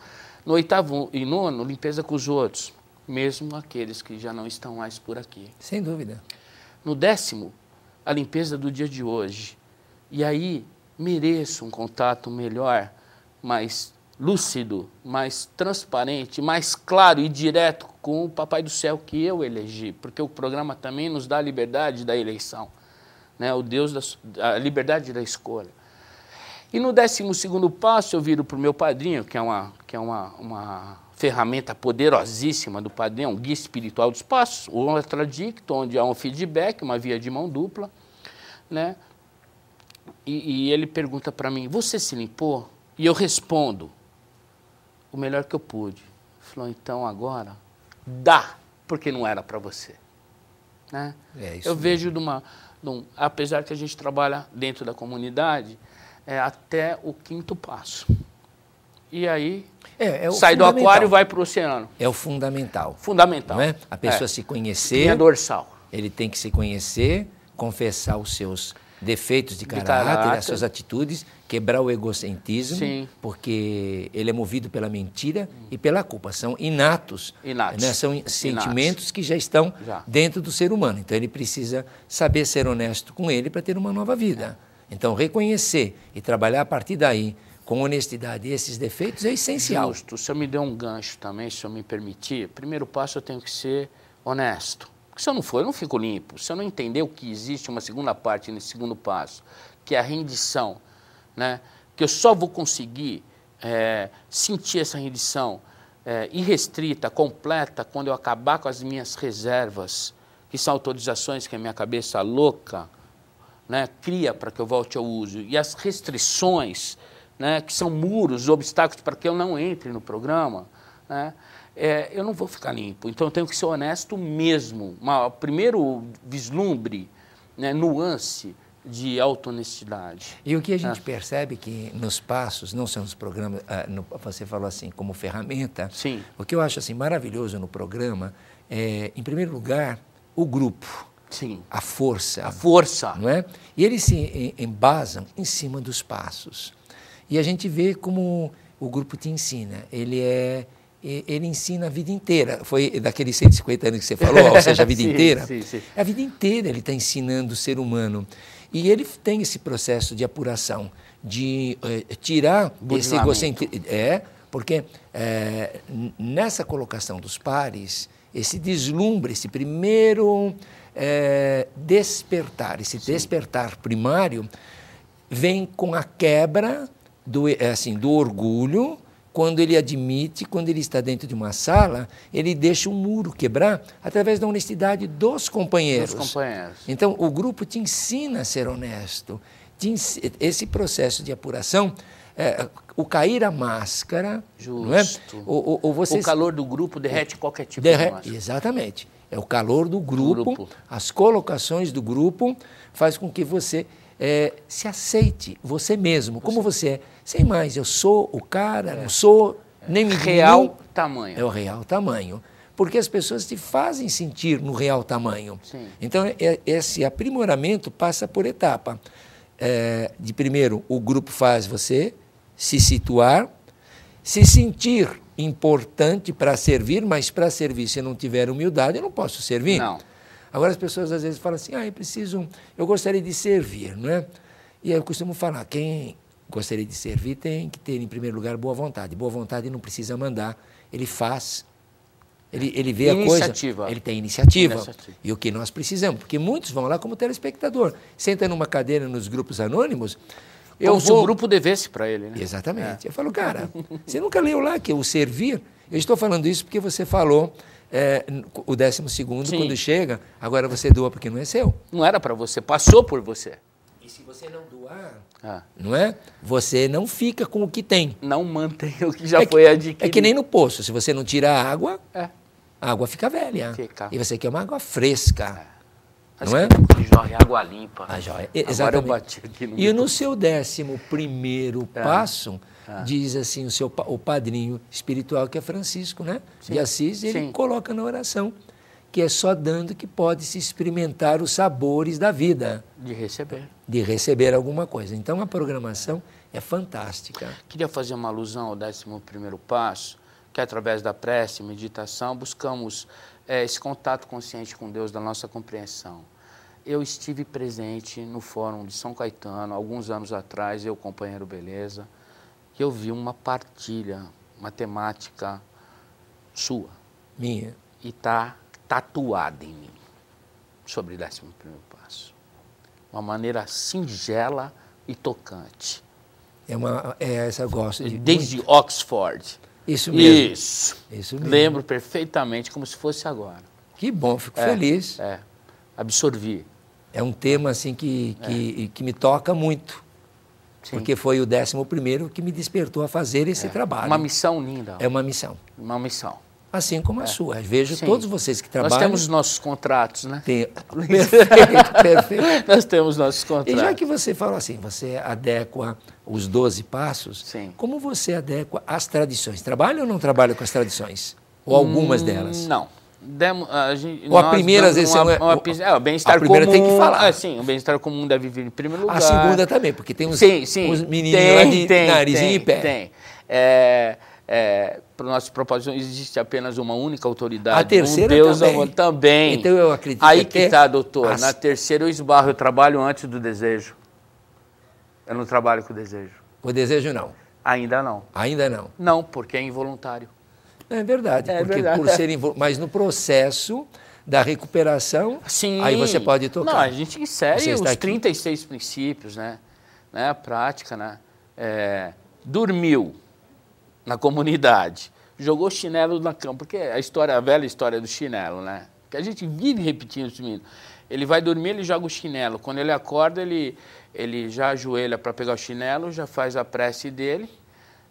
No oitavo e nono, limpeza com os outros, mesmo aqueles que já não estão mais por aqui. Sem dúvida. No décimo, a limpeza do dia de hoje. E aí, mereço um contato melhor, mais lúcido, mais transparente, mais claro e direto com o Papai do Céu que eu elegi, porque o programa também nos dá a liberdade da eleição, né? O Deus a liberdade da escolha. E no 12º passo eu viro para o meu padrinho, que é uma ferramenta poderosíssima do padrinho, um guia espiritual dos passos, o Atradicto, onde há um feedback, uma via de mão dupla, né? E ele pergunta para mim, você se limpou? E eu respondo, o melhor que eu pude. Ele falou, então agora dá, porque não era para você. Né? Eu vejo apesar que a gente trabalha dentro da comunidade, até o 5º passo. E aí, sai do aquário e vai para o oceano. É o fundamental. Fundamental. Não é? A pessoa se conhecer. Linha dorsal. Ele tem que se conhecer, confessar os seus defeitos de caráter, as suas atitudes, quebrar o egocentrismo, Sim. porque ele é movido pela mentira e pela culpa. São inatos. Né? São sentimentos que já estão dentro do ser humano. Então, ele precisa saber ser honesto com ele para ter uma nova vida. Então, reconhecer e trabalhar a partir daí, com honestidade, esses defeitos é essencial. Justo. O senhor me deu um gancho também, se o senhor me permitir. Primeiro passo, eu tenho que ser honesto. Porque se eu não for, eu não fico limpo. Se eu não entender o que existe uma segunda parte nesse segundo passo, que é a rendição, né? Que eu só vou conseguir sentir essa rendição irrestrita, completa, quando eu acabar com as minhas reservas, que são autorizações que a minha cabeça louca, né, cria para que eu volte ao uso, e as restrições, né, que são muros, obstáculos para que eu não entre no programa, né, eu não vou ficar limpo. Então, eu tenho que ser honesto mesmo. Primeiro vislumbre, né, nuance de auto-honestidade. E o que a gente percebe que nos passos, não são os programas, você falou assim, como ferramenta. Sim. O que eu acho assim, maravilhoso no programa é, em primeiro lugar, o grupo. Sim. A força. A força. Não é? E eles se embasam em cima dos passos. E a gente vê como o grupo te ensina. Ele ensina a vida inteira. Foi daqueles 150 anos que você falou, ou seja, a vida inteira. Sim. A vida inteira ele está ensinando o ser humano. E ele tem esse processo de apuração, de tirar esse egocentrismo. Porque nessa colocação dos pares, esse deslumbre, esse primeiro despertar, esse despertar primário, vem com a quebra do orgulho. Quando ele admite, quando ele está dentro de uma sala, ele deixa um muro quebrar através da honestidade dos companheiros. Então, o grupo te ensina a ser honesto. Esse processo de apuração, o cair a máscara... Justo. Não é? O calor do grupo derrete qualquer tipo de máscara. Exatamente. É o calor do grupo, as colocações do grupo, faz com que você se aceite, você mesmo, como você é. Sem mais, eu sou o cara, não sou, nem me real tamanho. É o real tamanho. Porque as pessoas te fazem sentir no real tamanho. Sim. Então, esse aprimoramento passa por etapa. De primeiro, o grupo faz você se situar, se sentir importante para servir, mas para servir, se eu não tiver humildade, eu não posso servir. Não. Agora, as pessoas às vezes falam assim, eu gostaria de servir, não é? E aí eu costumo falar, quem gostaria de servir tem que ter, em primeiro lugar, boa vontade. Boa vontade não precisa mandar, ele faz, ele vê a coisa, ele tem iniciativa. E o que nós precisamos, porque muitos vão lá como telespectador, senta numa cadeira nos grupos anônimos, se o grupo devesse para ele, né? Exatamente. Eu falo, cara, você nunca leu lá que o servir, eu estou falando isso porque você falou o 12º, quando chega, agora você doa porque não é seu. Não era para você, passou por você. E se você não doar, não é? Você não fica com o que tem. Não mantém o que já foi adquirido. É que nem no poço, se você não tira a água, a água fica velha. E você quer uma água fresca. Não é? Jorre água limpa. Exatamente. Agora eu bati aqui E no seu 11º passo, diz assim o padrinho espiritual, que é Francisco, né? De Assis, ele coloca na oração que é só dando que pode se experimentar os sabores da vida. De receber. De receber alguma coisa. Então, a programação é fantástica. Queria fazer uma alusão ao 11º passo, que através da prece e meditação buscamos esse contato consciente com Deus da nossa compreensão. Eu estive presente no Fórum de São Caetano, alguns anos atrás, eu, companheiro Beleza, que eu vi uma partilha, uma temática sua. Minha. E está tatuada em mim, sobre o 11º passo. Uma maneira singela e tocante. Essa eu gosto de desde muito. Oxford. Isso mesmo. Isso mesmo. Lembro perfeitamente, como se fosse agora. Que bom, fico feliz. Absorvi. É um tema assim que me toca muito. Sim. Porque foi o 11º que me despertou a fazer esse trabalho. Uma missão linda. É uma missão. Uma missão. Assim como a sua. Vejo todos vocês que trabalham... Nós temos nossos contratos, né? Perfeito, perfeito. Nós temos nossos contratos. E já que você falou assim, você adequa os 12 passos, sim. Como você adequa as tradições? Trabalha ou não trabalha com as tradições? Ou algumas delas? Não. Ou a primeira, às vezes, o bem-estar comum. A primeira tem que falar. Sim, o bem-estar comum deve vir em primeiro lugar. A segunda também, porque tem os menininhos lá de narizinho e pé. Tem. Para o nosso propósito, existe apenas uma única autoridade. A terceira Deus também. Então eu acredito aí que está, doutor. Na terceira eu esbarro, eu trabalho antes do desejo. Eu não trabalho com o desejo. O desejo não? Ainda não. Ainda não? Não, porque é involuntário. É verdade, por ser mas no processo da recuperação, sim, aí você pode tocar. Não, a gente insere os 36 princípios, né? A prática, né? Dormiu na comunidade, jogou chinelo na cama, porque a velha história do chinelo, né? Que a gente vive repetindo isso mesmo. Ele vai dormir, ele joga o chinelo. Quando ele acorda, ele já ajoelha para pegar o chinelo, já faz a prece dele,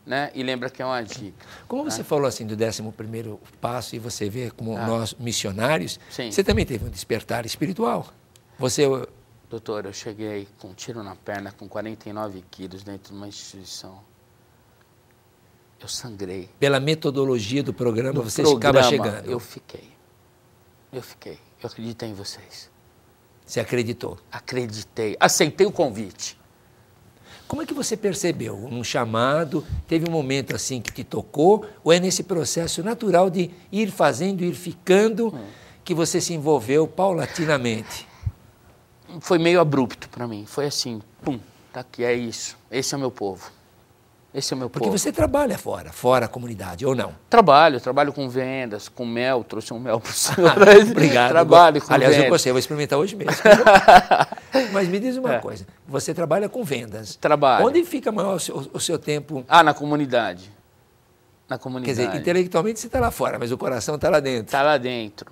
né? E lembra que é uma dica. Como você falou assim do 11º passo e você vê como nós missionários, você também teve um despertar espiritual. Doutor, eu cheguei com um tiro na perna, com 49 quilos dentro de uma instituição. Eu sangrei. Pela metodologia do programa, você acaba chegando. Eu fiquei. Eu acreditei em vocês. Você acreditou? Acreditei. Aceitei o convite. Como é que você percebeu? Um chamado, teve um momento assim que te tocou, ou é nesse processo natural de ir fazendo, ir ficando, que você se envolveu paulatinamente? Foi meio abrupto para mim. Foi assim, pum, tá aqui, é isso. Esse é o meu povo. Esse é o meu povo. Porque você trabalha fora a comunidade, ou não? Trabalho com vendas, com mel, trouxe um mel para o senhor. Obrigado. Trabalho com vendas. Aliás, eu gostei, vou experimentar hoje mesmo. Mas me diz uma coisa, você trabalha com vendas. Trabalho. Onde fica maior o seu tempo? Na comunidade. Na comunidade. Quer dizer, intelectualmente você está lá fora, mas o coração está lá dentro. Está lá dentro.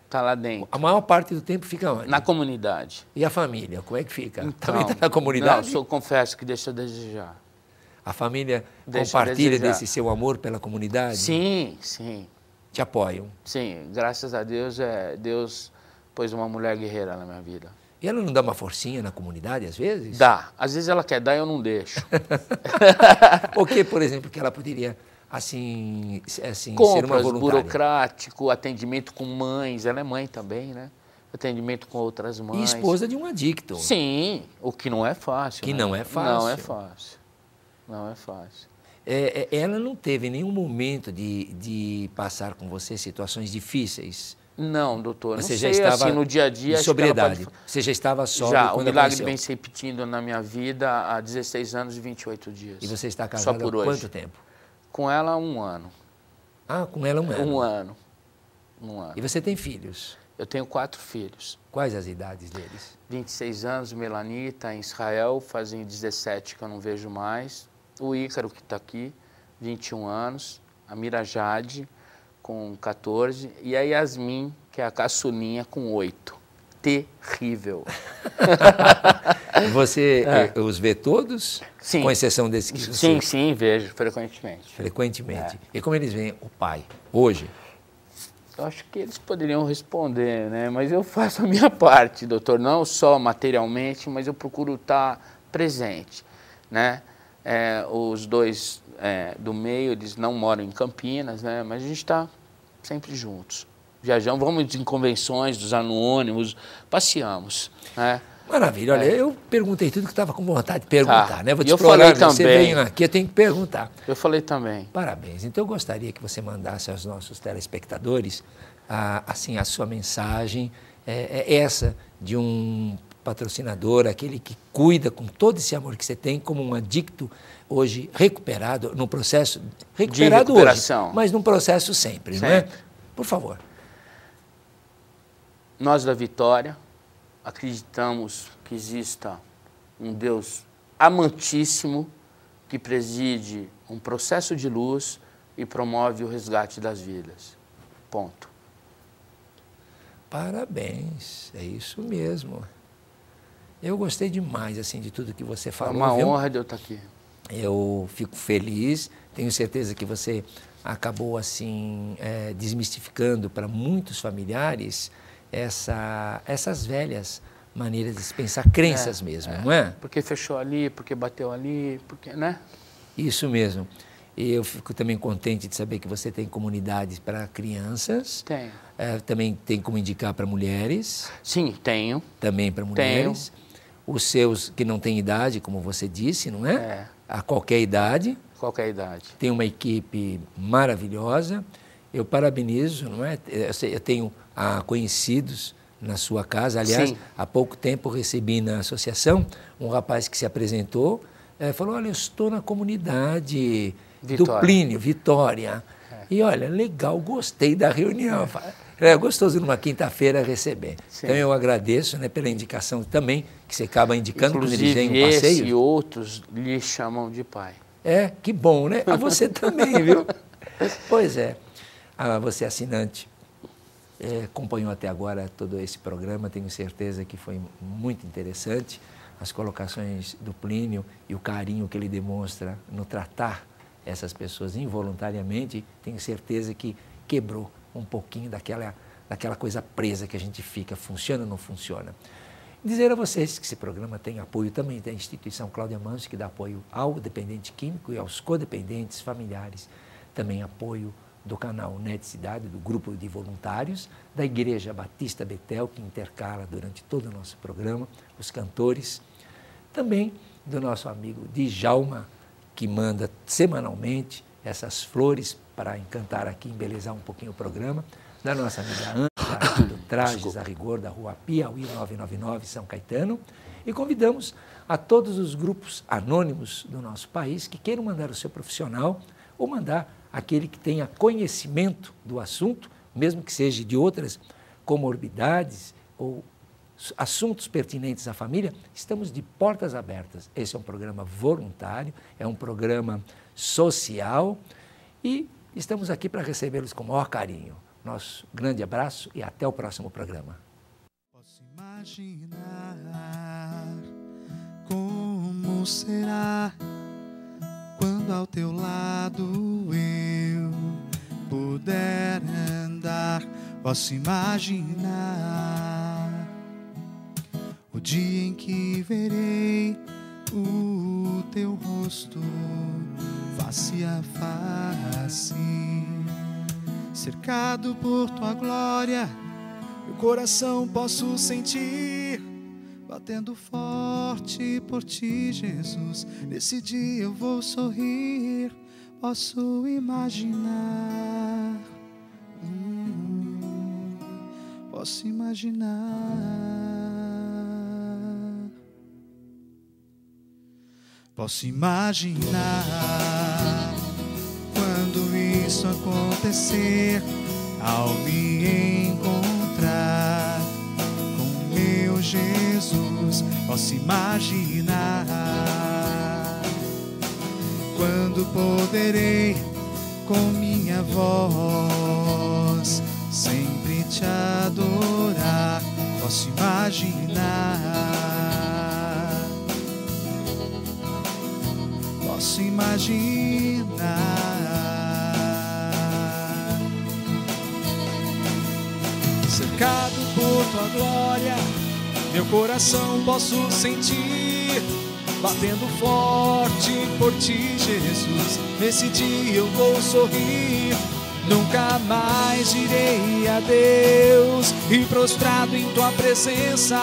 Está lá dentro. A maior parte do tempo fica onde? Na comunidade. E a família, como é que fica? Então, também está na comunidade? Não, confesso que deixa a desejar. A família compartilha desse seu amor pela comunidade? Sim, sim. Te apoiam? Sim, graças a Deus, Deus pôs uma mulher guerreira na minha vida. E ela não dá uma forcinha na comunidade, às vezes? Dá. Às vezes ela quer dar e eu não deixo. O que, por exemplo, que ela poderia, assim ser uma Compras, voluntária? burocrático, atendimento com mães. Ela é mãe também, né? Atendimento com outras mães. E esposa de um adicto. Sim, o que não é fácil. Que né? não é fácil. Não é fácil. Não é fácil. Ela não teve nenhum momento de passar com você situações difíceis? Não, doutor. Você não já sei, estava assim, no dia a dia... em sobriedade. Você já estava sóbrio já, quando o milagre aconteceu? vem se repetindo na minha vida há 16 anos e 28 dias. E você está casado há quanto tempo? Com ela há 1 ano. Ah, com ela 1 ano. 1 ano. 1 ano. E você tem filhos? Eu tenho 4 filhos. Quais as idades deles? 26 anos, Melanita, em Israel, fazem 17 que eu não vejo mais. O Ícaro, que está aqui, 21 anos. A Mira Jade, com 14. E a Yasmin, que é a caçulinha, com 8. Terrível. Você os vê todos? Sim. Com exceção desse que você... Sim, vejo frequentemente. Frequentemente. E como eles veem o pai hoje? Eu acho que eles poderiam responder, né? Mas eu faço a minha parte, doutor. Não só materialmente, mas eu procuro estar presente, né? Os dois do meio, eles não moram em Campinas, né? Mas a gente está sempre juntos. Viajamos, vamos em convenções dos anônimos, passeamos, né? Maravilha. Olha, eu perguntei tudo que estava com vontade de perguntar, né? Vou te eu falei também. Você veio aqui, eu tenho que perguntar. Eu falei também. Parabéns. Então, eu gostaria que você mandasse aos nossos telespectadores, assim, a sua mensagem, essa de um patrocinador, aquele que cuida com todo esse amor que você tem, como um adicto hoje recuperado, no processo, recuperado de recuperação. Hoje, mas num processo sempre, não é? Por favor. Nós da Vitória acreditamos que exista um Deus amantíssimo que preside um processo de luz e promove o resgate das vidas. Ponto. Parabéns, é isso mesmo. Eu gostei demais, assim, de tudo que você falou. É uma viu? honra de eu estar aqui. Eu fico feliz, tenho certeza que você acabou, assim, desmistificando para muitos familiares essas velhas maneiras de se pensar, crenças mesmo, não é? Porque fechou ali, porque bateu ali, porque, né? Isso mesmo. E eu fico também contente de saber que você tem comunidades para crianças. Tenho. Também tem como indicar para mulheres. Sim, tenho. Também para mulheres. Os seus que não têm idade, como você disse, não é? É. A qualquer idade. Qualquer idade. Tem uma equipe maravilhosa. Eu parabenizo, não é? Eu tenho conhecidos na sua casa. Aliás, Sim. há pouco tempo recebi na associação um rapaz que se apresentou, falou, olha, eu estou na comunidade do Plínio, Vitória. E olha, legal, gostei da reunião. É gostoso numa quinta-feira receber. Sim. Então eu agradeço, né, pela indicação também, que você acaba indicando quando eles Inclusive, vêm um passeio. esse e outros lhe chamam de pai. Que bom, né? A você também, viu? Pois é. Você assinante, acompanhou até agora todo esse programa, tenho certeza que foi muito interessante. As colocações do Plínio e o carinho que ele demonstra no tratar essas pessoas involuntariamente, tenho certeza que quebrou um pouquinho daquela coisa presa que a gente fica, funciona ou não funciona. Dizer a vocês que esse programa tem apoio também da instituição Cláudia Manso, que dá apoio ao dependente químico e aos codependentes familiares. Também apoio do canal Net Cidade, do grupo de voluntários, da Igreja Batista Betel, que intercala durante todo o nosso programa, os cantores. Também do nosso amigo Djalma, que manda semanalmente essas flores para encantar aqui, embelezar um pouquinho o programa, da nossa amiga Ana, do Trajes a Rigor, da Rua Piauí 999, São Caetano, e convidamos a todos os grupos anônimos do nosso país que queiram mandar o seu profissional ou mandar aquele que tenha conhecimento do assunto, mesmo que seja de outras comorbidades ou assuntos pertinentes à família, estamos de portas abertas. Esse é um programa voluntário, é um programa social e estamos aqui para recebê-los com o maior carinho. Nosso grande abraço e até o próximo programa. Posso imaginar como será quando ao teu lado eu puder andar. Posso imaginar o dia em que verei o teu rosto face a face, cercado por tua glória. Meu coração posso sentir batendo forte por ti, Jesus. Nesse dia eu vou sorrir. Posso imaginar, posso imaginar. Posso imaginar quando isso acontecer, ao me encontrar com meu Jesus. Posso imaginar quando poderei com minha voz sempre te adorar. Posso imaginar, posso imaginar cercado por tua glória. Meu coração posso sentir batendo forte por ti, Jesus. Nesse dia eu vou sorrir. Nunca mais direi adeus, e prostrado em tua presença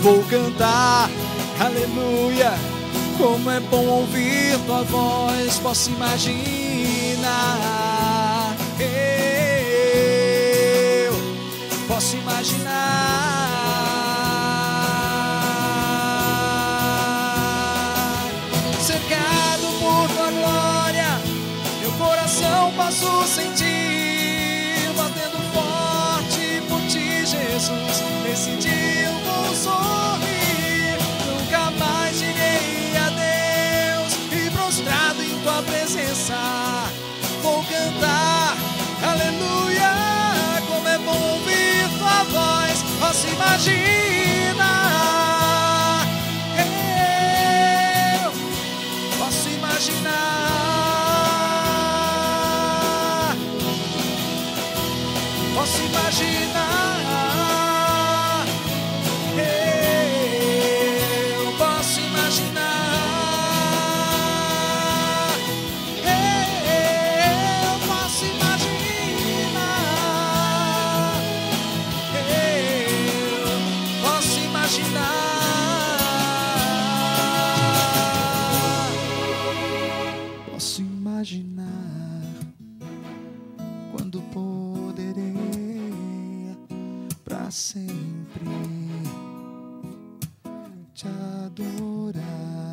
vou cantar aleluia. Como é bom ouvir tua voz. Posso imaginar, eu posso imaginar, cercado por tua glória. Meu coração posso sentir batendo forte por ti, Jesus. Nesse dia eu vou sorrir. Nunca mais direi adeus, e prostrado em tua presença vou cantar aleluia. Como é bom ouvir tua voz. Posso imaginar, te adorar.